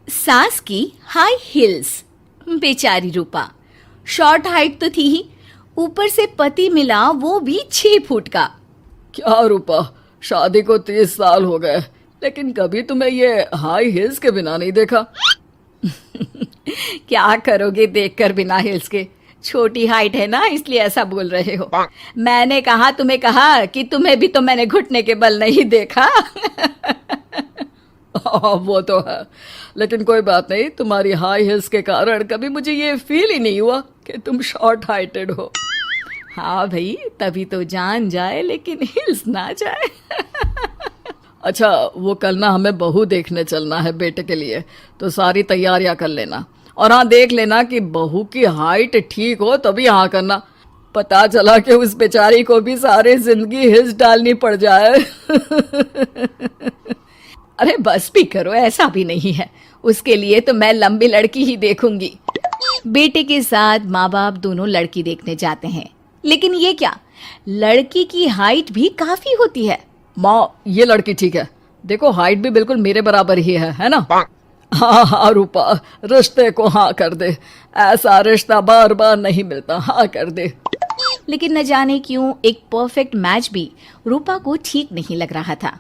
सास की high heels. बेचारी रूपा, शॉर्ट हाइट तो थी ही, ऊपर से पति मिला वो भी 6 फुट का। क्या रूपा, शादी को 30 साल हो गए लेकिन कभी तुम्हें ये हाई हील्स के बिना नहीं देखा। क्या करोगे देखकर बिना हिल्स के? छोटी हाइट है ना, इसलिए ऐसा बोल रहे हो। मैंने कहा तुम्हें कहा कि तुम्हें भी तो मैंने घुटने के बल नहीं देखा। वो तो है, लेकिन कोई बात नहीं, तुम्हारी हाई हील्स के कारण कभी मुझे ये फील ही नहीं हुआ कि तुम शॉर्ट हाइटेड हो। हाँ भाई, तभी तो जान जाए लेकिन हिल्स ना जाए। अच्छा, वो कल ना हमें बहू देखने चलना है बेटे के लिए, तो सारी तैयारियां कर लेना। और हाँ, देख लेना कि बहू की हाइट ठीक हो तभी हाँ करना। पता चला कि उस बेचारी को भी सारी जिंदगी हिल्स डालनी पड़ जाए। अरे बस भी करो, ऐसा भी नहीं है। उसके लिए तो मैं लंबी लड़की ही देखूंगी। बेटे के साथ माँ बाप दोनों लड़की देखने जाते हैं, लेकिन ये क्या, लड़की की हाइट भी काफी होती है। माँ, ये लड़की ठीक है, देखो हाइट भी बिल्कुल मेरे बराबर ही है ना। हाँ हाँ रूपा, रिश्ते को हाँ कर दे, ऐसा रिश्ता बार बार नहीं मिलता, हाँ कर दे। लेकिन न जाने क्यों एक परफेक्ट मैच भी रूपा को ठीक नहीं लग रहा था।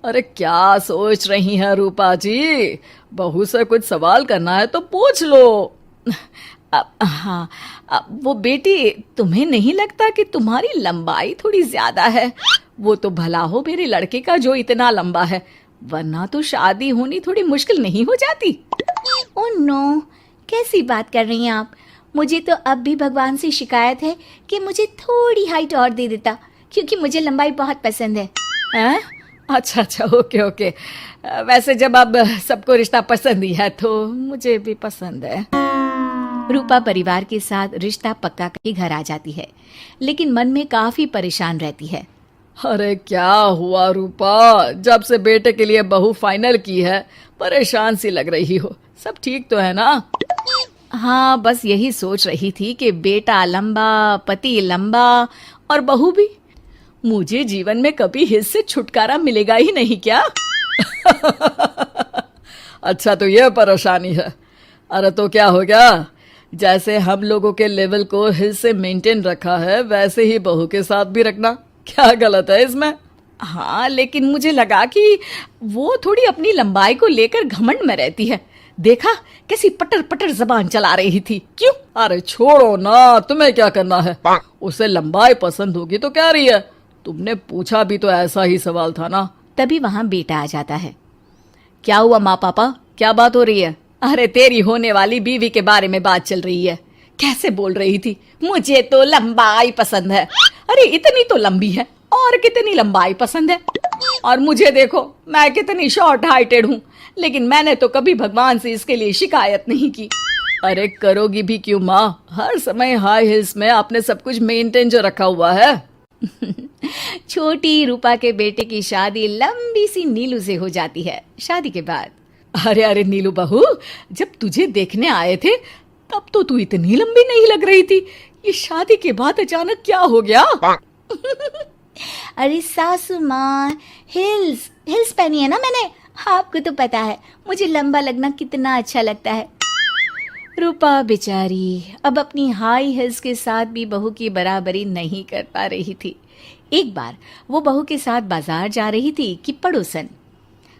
अरे क्या सोच रही हैं रूपा जी, बहू से कुछ सवाल करना है तो पूछ लो। हाँ, वो बेटी, तुम्हें नहीं लगता कि तुम्हारी लंबाई थोड़ी ज्यादा है? वो तो भला हो मेरे लड़के का जो इतना लंबा है, वरना तो शादी होनी थोड़ी मुश्किल नहीं हो जाती। ओह नो, कैसी बात कर रही हैं आप? मुझे तो अब भी भगवान से शिकायत है कि मुझे थोड़ी हाइट और दे देता, क्योंकि मुझे लंबाई बहुत पसंद है। हैं? अच्छा अच्छा, ओके ओके। वैसे जब अब सबको रिश्ता पसंद ही है तो मुझे भी पसंद है। रूपा परिवार के साथ रिश्ता पक्का करके घर आ जाती है, लेकिन मन में काफी परेशान रहती है। अरे क्या हुआ रूपा, जब से बेटे के लिए बहू फाइनल की है परेशान सी लग रही हो, सब ठीक तो है ना? हाँ, बस यही सोच रही थी कि बेटा लंबा, पति लंबा और बहू भी। मुझे जीवन में कभी हिस्से से छुटकारा मिलेगा ही नहीं क्या? अच्छा, तो ये परेशानी है। अरे तो क्या हो गया, जैसे हम लोगों के लेवल को हिस्से मेंटेन रखा है वैसे ही बहू के साथ भी रखना, क्या गलत है इसमें? हाँ, लेकिन मुझे लगा कि वो थोड़ी अपनी लंबाई को लेकर घमंड में रहती है। देखा कैसी पटर पटर जबान चला रही थी। क्यों? अरे छोड़ो ना, तुम्हें क्या करना है, उसे लंबाई पसंद होगी तो क्या रही है, तुमने पूछा भी तो ऐसा ही सवाल था ना। तभी वहां बेटा आ जाता है। क्या हुआ माँ पापा, क्या बात हो रही है? अरे तेरी होने वाली बीवी के बारे में बात चल रही है। कैसे बोल रही थी, मुझे तो लंबाई पसंद है। अरे इतनी तो लंबी है, और कितनी लंबाई पसंद है। और मुझे देखो, मैं कितनी शॉर्ट हाइटेड हूँ, लेकिन मैंने तो कभी भगवान से इसके लिए शिकायत नहीं की। अरे करोगी भी क्यों माँ, हर समय हाई हिल्स में आपने सब कुछ मेंटेन जो रखा हुआ है। छोटी रूपा के बेटे की शादी लंबी सी नीलू से हो जाती है। शादी के बाद, अरे अरे नीलू बहू, जब तुझे देखने आए थे तब तो तू इतनी लंबी नहीं लग रही थी, ये शादी के बाद अचानक क्या हो गया? अरे सासू माँ, हिल्स हिल्स पहनी है ना मैंने, आपको तो पता है मुझे लंबा लगना कितना अच्छा लगता है। रूपा बेचारी अब अपनी हाई हिल्स के साथ भी बहू की बराबरी नहीं कर पा रही थी। एक बार वो बहू के साथ बाजार जा रही थी कि पड़ोसन,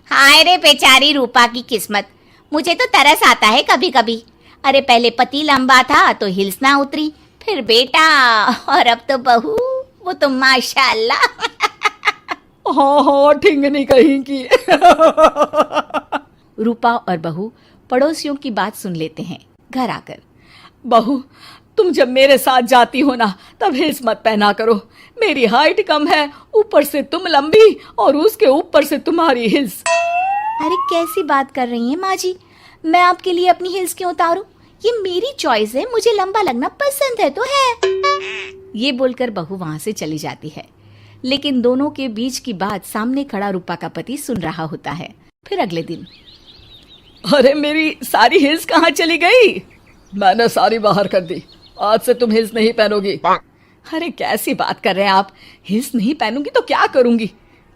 हाय रे बेचारी रूपा की किस्मत, मुझे तो तरस आता है कभी कभी। अरे पहले पति लंबा था तो हिल्स ना उतरी, फिर बेटा, और अब तो बहू, वो तो माशाल्लाह। हाँ हाँ, ठिंगनी कहीं की। रूपा और बहू पड़ोसियों की बात सुन लेते हैं। घर आकर, बहू, तुम जब मेरे साथ जाती हो ना तब हिल्स मत पहना करो, मेरी हाइट कम है, ऊपर से तुम लंबी और उसके ऊपर से तुम्हारी हिल्स। अरे कैसी बात कर रही हैं माँ जी, मैं आपके लिए अपनी हिल्स क्यों उतारूं? ये मेरी चॉइस है, मुझे लंबा लगना पसंद है तो है। ये बोलकर बहू वहां से चली जाती है, लेकिन दोनों के बीच की बात सामने खड़ा रूपा का पति सुन रहा होता है। फिर अगले दिन, अरे मेरी सारी हिल्स कहाँ चली गई? मैंने सारी बाहर कर दी, आज से तुम हिल्स नहीं पहनोगी। अरे कैसी बात कर रहे हैं आप, हिल्स नहीं पहनूंगी तो क्या करूंगी?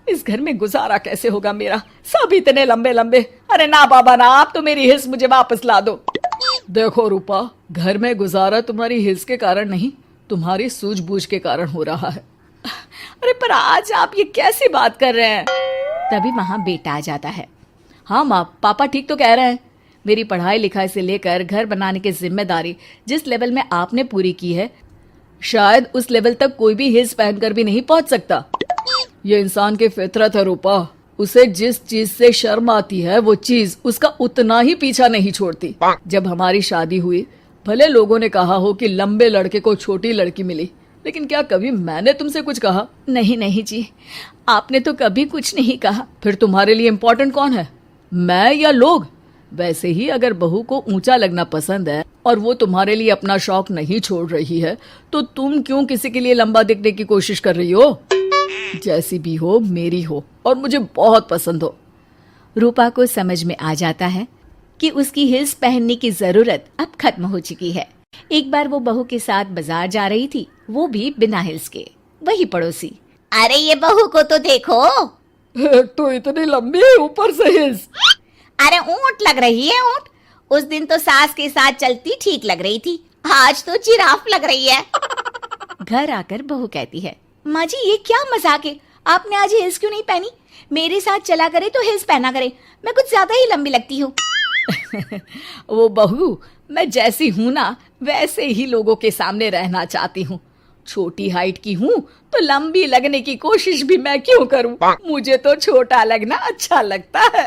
इस घर में गुजारा कैसे होगा मेरा, सब इतने लंबे लंबे। अरे ना बाबा ना, आप तो मेरी हिस्स मुझे वापस ला दो। देखो रूपा, घर में गुजारा तुम्हारी हिल्स के कारण नहीं, तुम्हारी सूझबूझ के कारण हो रहा है। अरे पर आज आप ये कैसी बात कर रहे हैं? तभी वहां बेटा आ जाता है। हाँ माँ, पापा ठीक तो कह रहे हैं। मेरी पढ़ाई लिखाई से लेकर घर बनाने की जिम्मेदारी जिस लेवल में आपने पूरी की है, शायद उस लेवल तक कोई भी हिल्स पहनकर भी नहीं पहुंच सकता। ये इंसान की फितरत है रूपा, उसे जिस चीज से शर्म आती है वो चीज उसका उतना ही पीछा नहीं छोड़ती। जब हमारी शादी हुई, भले लोगों ने कहा हो कि लंबे लड़के को छोटी लड़की मिली, लेकिन क्या कभी मैंने तुमसे कुछ कहा? नहीं नहीं जी, आपने तो कभी कुछ नहीं कहा। फिर तुम्हारे लिए इम्पोर्टेंट कौन है, मैं या लोग? वैसे ही अगर बहू को ऊंचा लगना पसंद है और वो तुम्हारे लिए अपना शौक नहीं छोड़ रही है, तो तुम क्यों किसी के लिए लंबा दिखने की कोशिश कर रही हो? जैसी भी हो, मेरी हो और मुझे बहुत पसंद हो। रूपा को समझ में आ जाता है कि उसकी हिल्स पहनने की जरूरत अब खत्म हो चुकी है। एक बार वो बहू के साथ बाजार जा रही थी, वो भी बिना हिल्स के। वही पड़ोसी, अरे ये बहू को तो देखो, एक तो इतनी लंबी है, ऊपर से हिल्स। अरे ऊंट लग रही है ऊंट। उस दिन तो सास के साथ चलती ठीक लग रही थी, आज तो जिराफ लग रही है। घर आकर बहू कहती है, माँ जी ये क्या मजाक है, आपने आज हिल्स क्यों नहीं पहनी? मेरे साथ चला करे तो हिल्स पहना करे, मैं कुछ ज्यादा ही लंबी लगती हूँ। वो बहू, मैं जैसी हूँ ना वैसे ही लोगों के सामने रहना चाहती हूँ। छोटी हाइट की हूँ तो लंबी लगने की कोशिश भी मैं क्यों करूँ? मुझे तो छोटा लगना अच्छा लगता है।